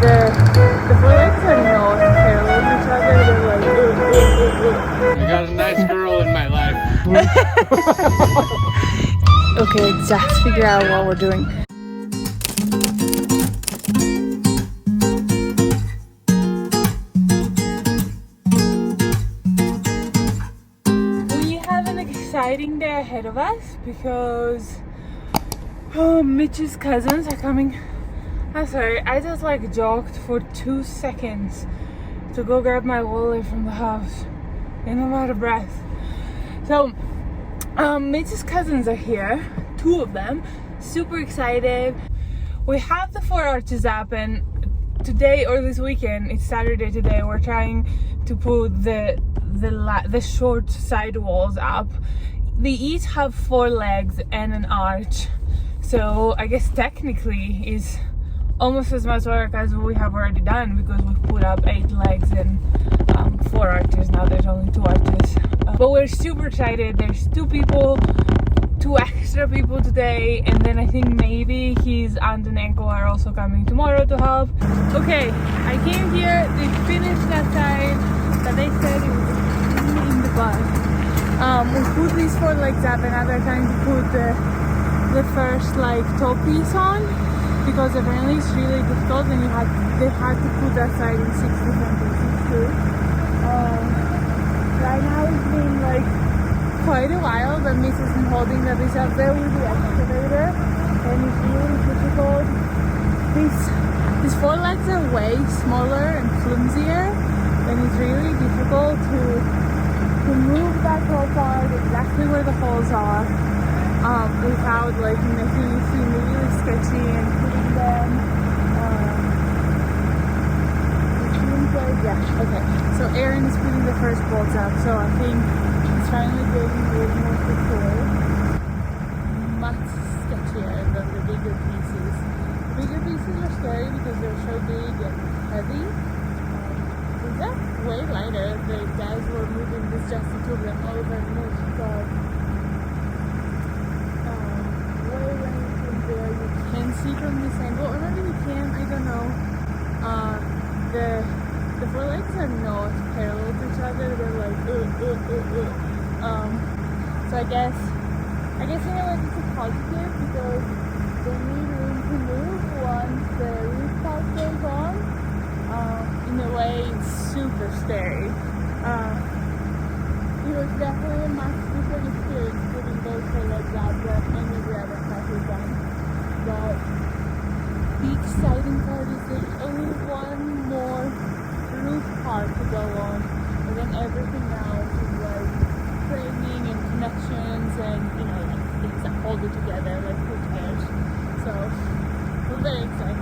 The four legs are not parallel to each other. They're like. I got a nice girl in my life. Okay, let's figure out what we're doing. We have an exciting day ahead of us because Mitch's cousins are coming. I'm sorry, I just like jogged for 2 seconds to go grab my wallet from the house and I'm out of breath. So Mitch's cousins are here, 2 of them, super excited. We have the 4 Arches app, and today or this weekend, it's Saturday today, we're trying to put the short side walls up. They each have 4 legs and an arch, so I guess technically is almost as much work as we have already done because we've put up 8 legs and 4 arches. Now there's only 2 arches, but we're super excited. There's 2 people, 2 extra people today, and then I think maybe his aunt and uncle are also coming tomorrow to help. Okay, I came here, they finished that side that they said it was in the bus. We put these 4 legs up, and now they're trying to put the first like top piece on, because apparently it's really difficult and they had to put that side in 6 different pieces too. Right now it's been like quite a while that Mitch has been holding the piece up there with the excavator, and it's really difficult. These 4 legs are way smaller and flimsier, and it's really difficult to move that top part exactly where the holes are. Without like making it seem really sketchy and putting them it seems like, yeah, okay, so Aaron is putting the first bolts up, so I think it's finally getting a little more secure. Much sketchier than the bigger pieces. The bigger pieces are scary because they're so big and heavy. These are way lighter. The guys were moving this just to two of them over and Mitch, but can see from this angle, or maybe you can, I don't know. The 4 legs are not parallel to each other, they're like so I guess in a way it's a positive because they need room to move once the roof part goes on. In a way it's super scary. It was definitely a much different experience putting those 4 legs up than any of the other stuff we've done. But the exciting part is there's only 1 more roof part to go on, and then everything else is like framing and connections and, you know, like things that hold it together, like repairs. So we're very excited.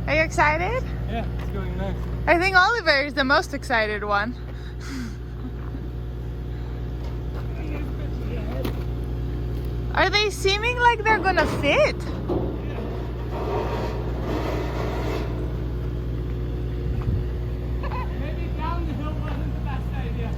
Are you excited? Yeah, it's going nice. I think Oliver is the most excited one. Are they seeming like they're gonna fit? Maybe down the hill wasn't the best idea.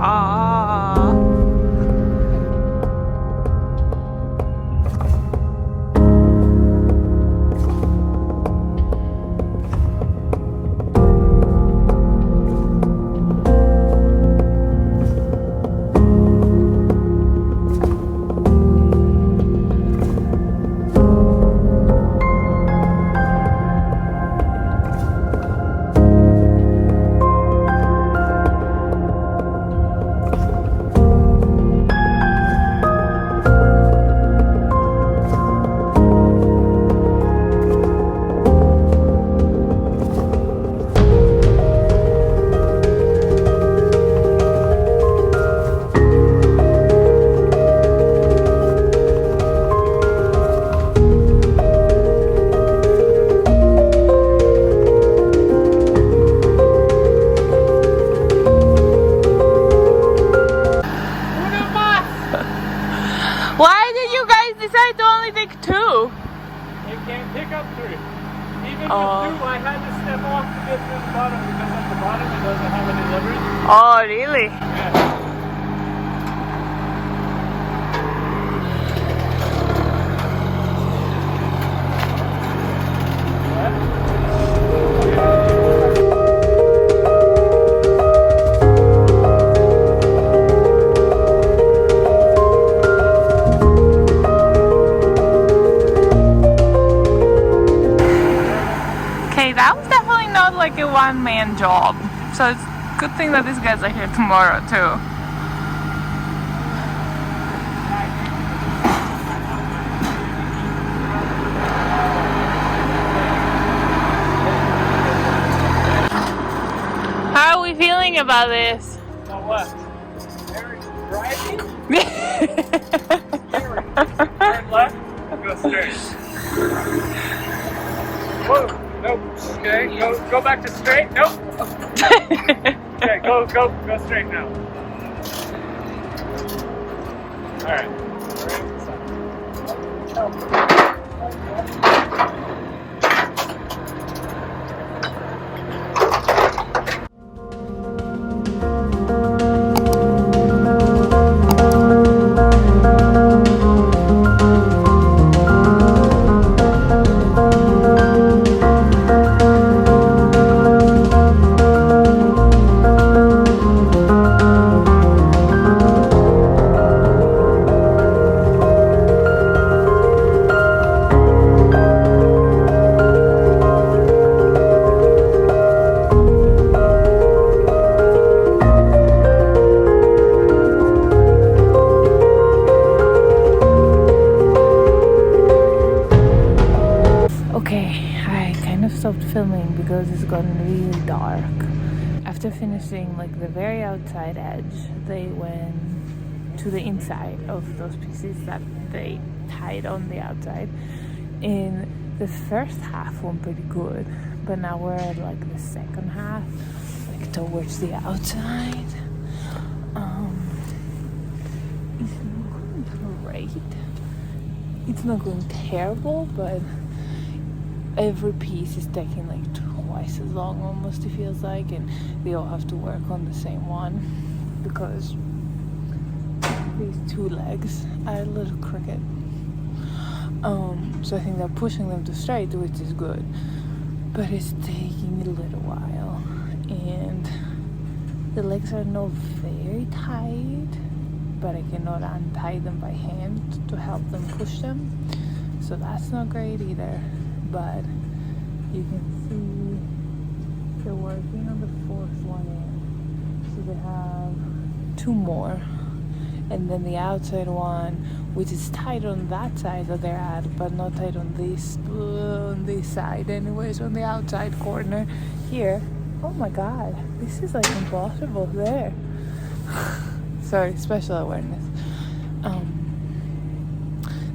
Ah. I had to step off to get through the bottom because at the bottom it doesn't have any leverage. Oh, really? Yeah. Okay, that was definitely not like a one-man job. So it's a good thing that these guys are here tomorrow too. How are we feeling about this? Now what? Driving? Turn left, go straight. Whoa, nope. Okay, go back to straight. Nope. Okay, go straight now. All right. Okay, I kind of stopped filming because it's gotten really dark. After finishing like the very outside edge, they went to the inside of those pieces that they tied on the outside. In the first half went pretty good, but now we're at like the second half, like towards the outside. It's not going great. It's not going terrible, but every piece is taking like twice as long almost, it feels like, and they all have to work on the same one because these two legs are a little crooked. So I think they're pushing them to straight, which is good, but it's taking a little while, and the legs are not very tight, but I cannot untie them by hand to help them push them, so that's not great either. But you can see they're working on the fourth one in, so they have two more, and then the outside one, which is tight on that side that they're at, but not tight on this side anyways, on the outside corner here. Oh my god, this is like impossible there. Sorry, special awareness.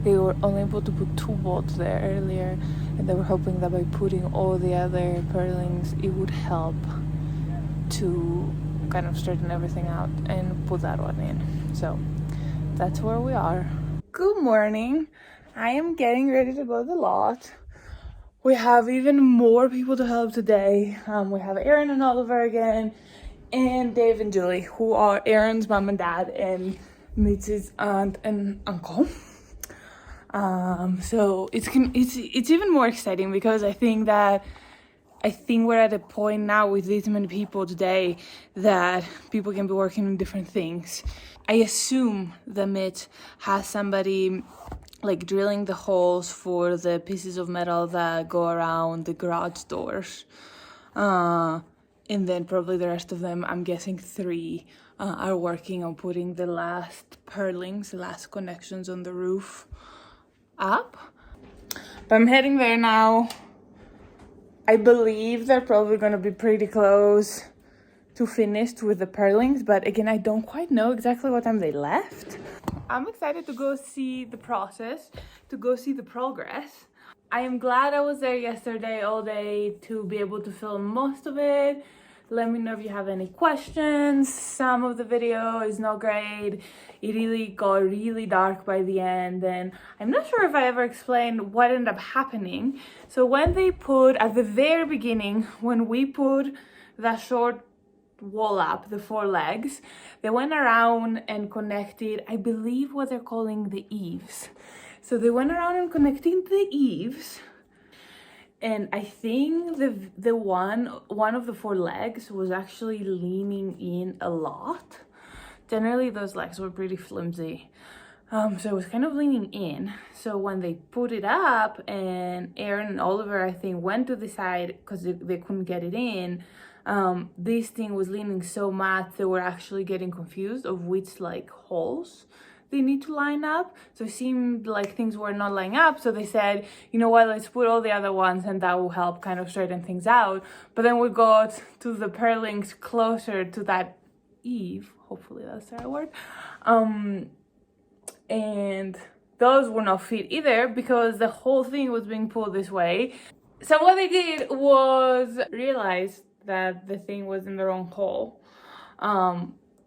They were only able to put 2 bolts there earlier, and they were hoping that by putting all the other purlins it would help to kind of straighten everything out and put that one in. So that's where we are. Good morning. I am getting ready to go to the lot. We have even more people to help today. We have Aaron and Oliver again, and Dave and Julie, who are Aaron's mom and dad and Mitch's aunt and uncle. So it's even more exciting because I think we're at a point now with this many people today that people can be working on different things. I assume that Mitch has somebody like drilling the holes for the pieces of metal that go around the garage doors. And then probably the rest of them, I'm guessing 3, are working on putting the last purlins, the last connections on the roof up. But I'm heading there now. I believe they're probably going to be pretty close to finished with the purlins, but again, I don't quite know exactly what time they left. I'm excited to go see the process, to go see the progress. I am glad I was there yesterday all day to be able to film most of it, Let me know if you have any questions. Some of the video is not great. It really got really dark by the end, and I'm not sure if I ever explained what ended up happening. So when they put, at the very beginning, when we put that short wall up, the 4 legs, they went around and connected, I believe what they're calling the eaves. So they went around and connecting the eaves, and I think the one of the 4 legs was actually leaning in a lot. Generally those legs were pretty flimsy, so it was kind of leaning in. So when they put it up, and Aaron and Oliver, I think, went to the side because they couldn't get it in, this thing was leaning so much they were actually getting confused of which like holes they need to line up. So it seemed like things were not lining up, so they said, you know what, let's put all the other ones and that will help kind of straighten things out. But then we got to the purlins closer to that eave, hopefully that's the right word, and those were not fit either because the whole thing was being pulled this way. So what they did was realize that the thing was in the wrong hole.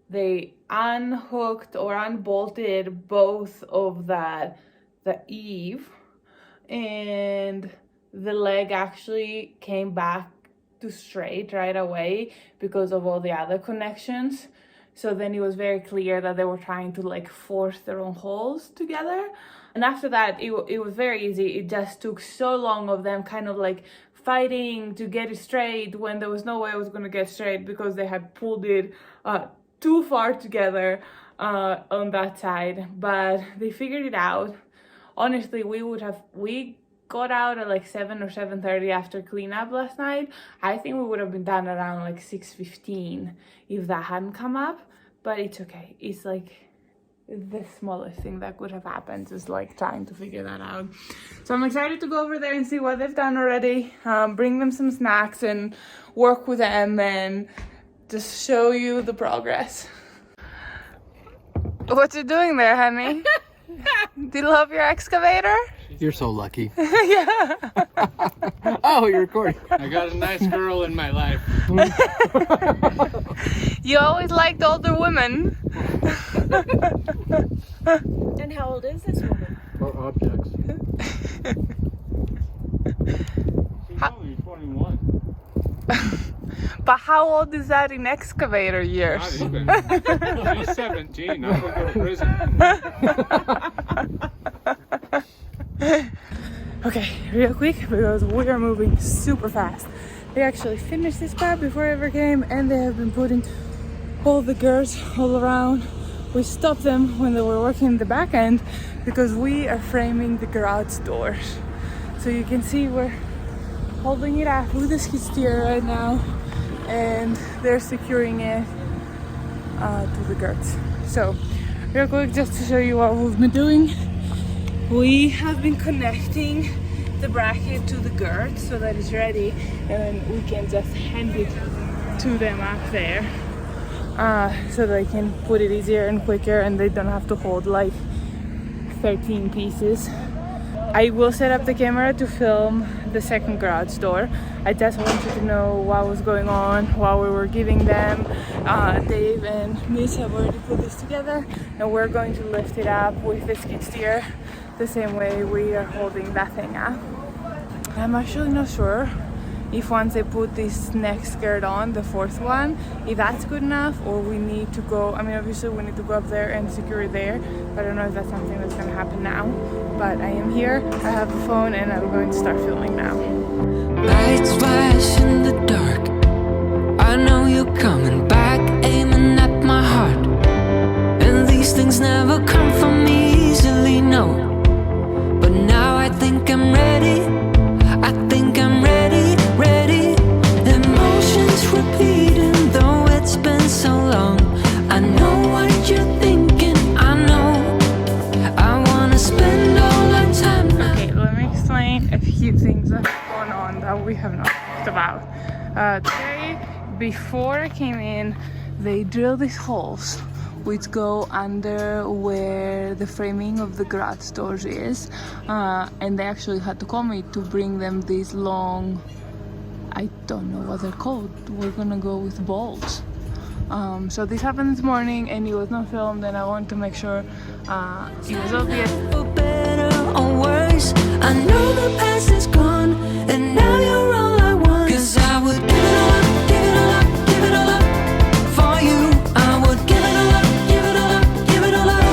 They unhooked or unbolted both of the eave, and the leg actually came back to straight right away because of all the other connections. So then it was very clear that they were trying to like force their own holes together. And after that, it was very easy. It just took so long of them kind of like fighting to get it straight when there was no way it was going to get straight because they had pulled it too far together on that side. But they figured it out. Honestly, we got out at like 7 or 7:30 after cleanup last night. I think we would have been done around like 6:15 if that hadn't come up, but it's okay. It's like the smallest thing that could have happened, is like trying to figure that out. So I'm excited to go over there and see what they've done already, bring them some snacks and work with them and just show you the progress. What you doing there, honey? Do you love your excavator? You're so lucky. Yeah. Oh, you're recording. I got a nice girl in my life. You always liked older women. And how old is this woman? Or objects. She's only 21. But how old is that in excavator years? Not even. She's 17. I'll go to prison. Okay, real quick, because we are moving super fast. They actually finished this part before I ever came, and they have been putting all the girts all around. We stopped them when they were working in the back end because we are framing the garage doors. So you can see we're holding it up with the skid steer right now, and they're securing it to the girts. So real quick, just to show you what we've been doing. We have been connecting the bracket to the girt so that it's ready, and then we can just hand it to them up there, so they can put it easier and quicker, and they don't have to hold like 13 pieces. I will set up the camera to film the second garage door. I just wanted to know what was going on while we were giving them. Dave and Mitch have already put this together, and we're going to lift it up with the skid steer the same way we are holding that thing up. I'm actually not sure if once they put this next skirt on, the fourth one, if that's good enough, or we need to go, I mean obviously we need to go up there and secure it there, but I don't know if that's something that's going to happen now. But I am here, I have the phone, and I'm going to start filming now. Lights flash in the dark, I know you're coming back, aiming at my heart. And these things never come from me easily, no. But now I think I'm ready, I think I'm ready, ready. Emotions repeating, though it's been so long. I know what you're thinking, I know. I wanna spend all our time now. Okay, let me explain a few things that are going on that we have not talked about. Today, before I came in, they drilled these holes which go under where the framing of the garage doors is, and they actually had to call me to bring them these long I don't know what they're called. We're gonna go with bolts. So this happened this morning and it was not filmed, and I want to make sure it was obvious. For better or worse, I know the past is gone, and now you're all I want. 'Cause I would give it all up, give it all up, give it all up for you. I would give it all up, give it all up, give it all up.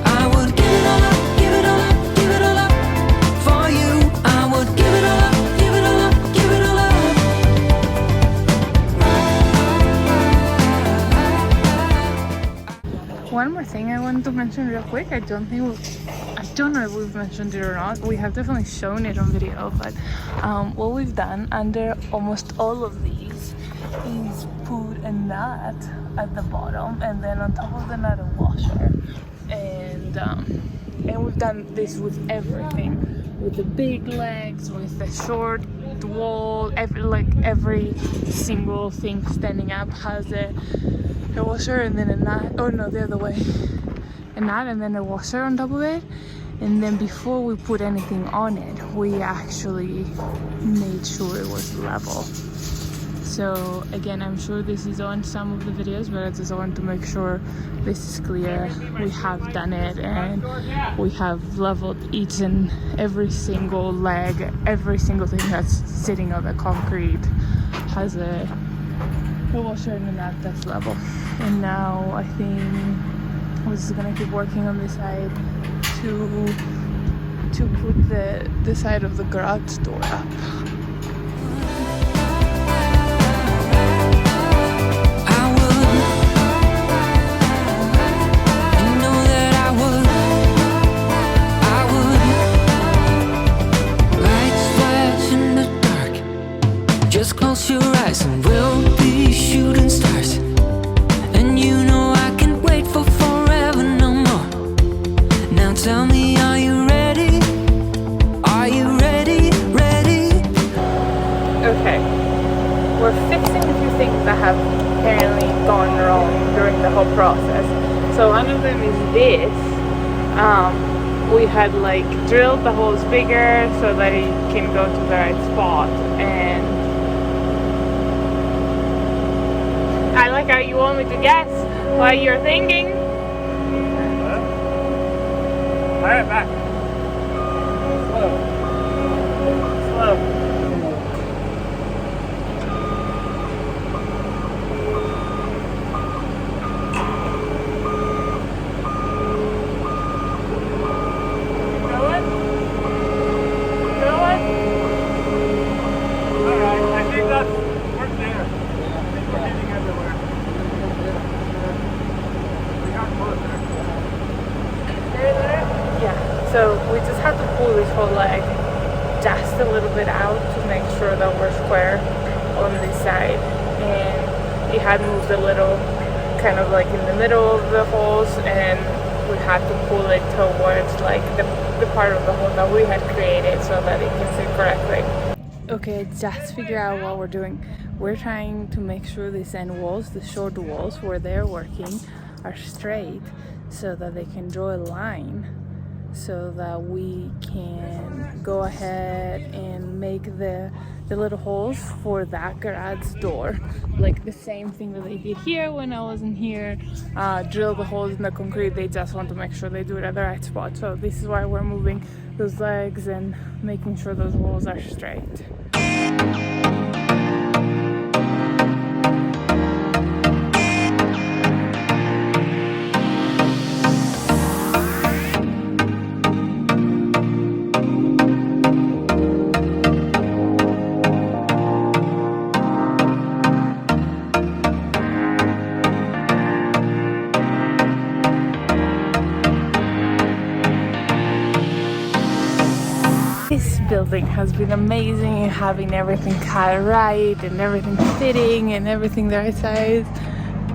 I would give it all up, give it all up, give it all up for you. I would give it all up, give it all up, give it all up. One more thing I wanted to mention real quick. I don't know if we've mentioned it or not. We have definitely shown it on video, but what we've done under almost all of these is put a nut at the bottom, and then on top of the nut a washer. And we've done this with everything, with the big legs, with the short wall, every single thing standing up has a washer and then a nut, or no, the other way, a nut and then a washer on top of it. And then before we put anything on it, we actually made sure it was level. So again, I'm sure this is on some of the videos, but I just want to make sure this is clear. We have done it, and we have leveled each and every single leg. Every single thing that's sitting on the concrete has a washer and a nut that's level. And now I think we're just gonna keep working on this side to put the side of the garage door up. Just close your eyes and we'll be shooting stars. And you know I can't wait for forever no more. Now tell me, are you ready? Are you ready? Ready? Okay, we're fixing a few things that have apparently gone wrong during the whole process. So one of them is this. We had like drilled the holes bigger so that it can go to the right spot, and I like how you want me to guess what you're thinking. Alright, back. Slow. Slow. So we just had to pull this whole leg just a little bit out to make sure that we're square on this side, and it had moved a little kind of like in the middle of the holes, and we had to pull it towards like the part of the hole that we had created so that it can sit correctly. Okay, just figure out what we're doing. We're trying to make sure these end walls, the short walls where they're working, are straight so that they can draw a line, so that we can go ahead and make the little holes for that garage door, like the same thing that they did here when I wasn't here. Drill the holes in the concrete. They just want to make sure they do it at the right spot. So this is why we're moving those legs and making sure those walls are straight. This building has been amazing, having everything cut right and everything fitting and everything the right size,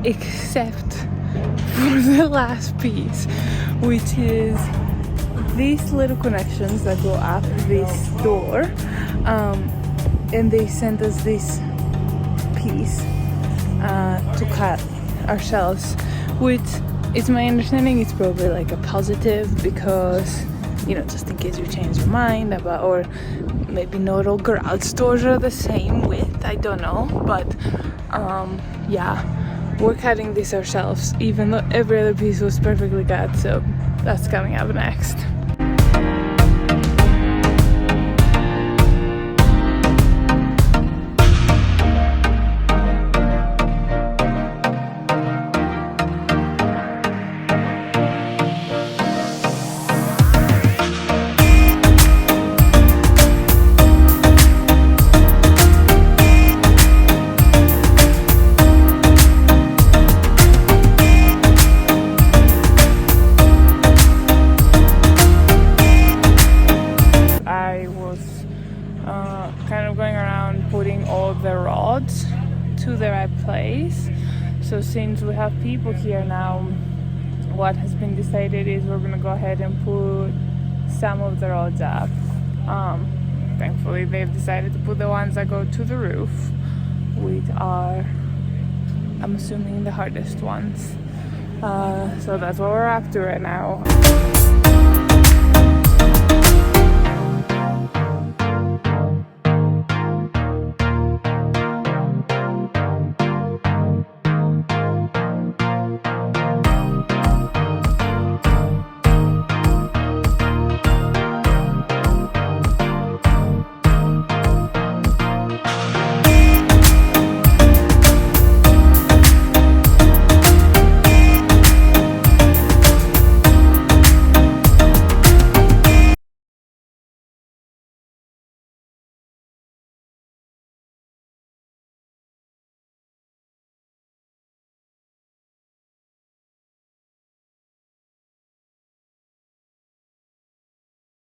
except for the last piece, which is these little connections that go up this door, and they sent us this piece to cut ourselves, which is my understanding it's probably like a positive, because you know, just in case you change your mind about, or maybe not all garage doors are the same width, I don't know, but yeah, we're cutting this ourselves, even though every other piece was perfectly cut, so that's coming up next. Kind of going around putting all the rods to the right place. So since we have people here now, what has been decided is we're gonna go ahead and put some of the rods up. Thankfully they've decided to put the ones that go to the roof, which are, I'm assuming, the hardest ones. So that's what we're up to right now.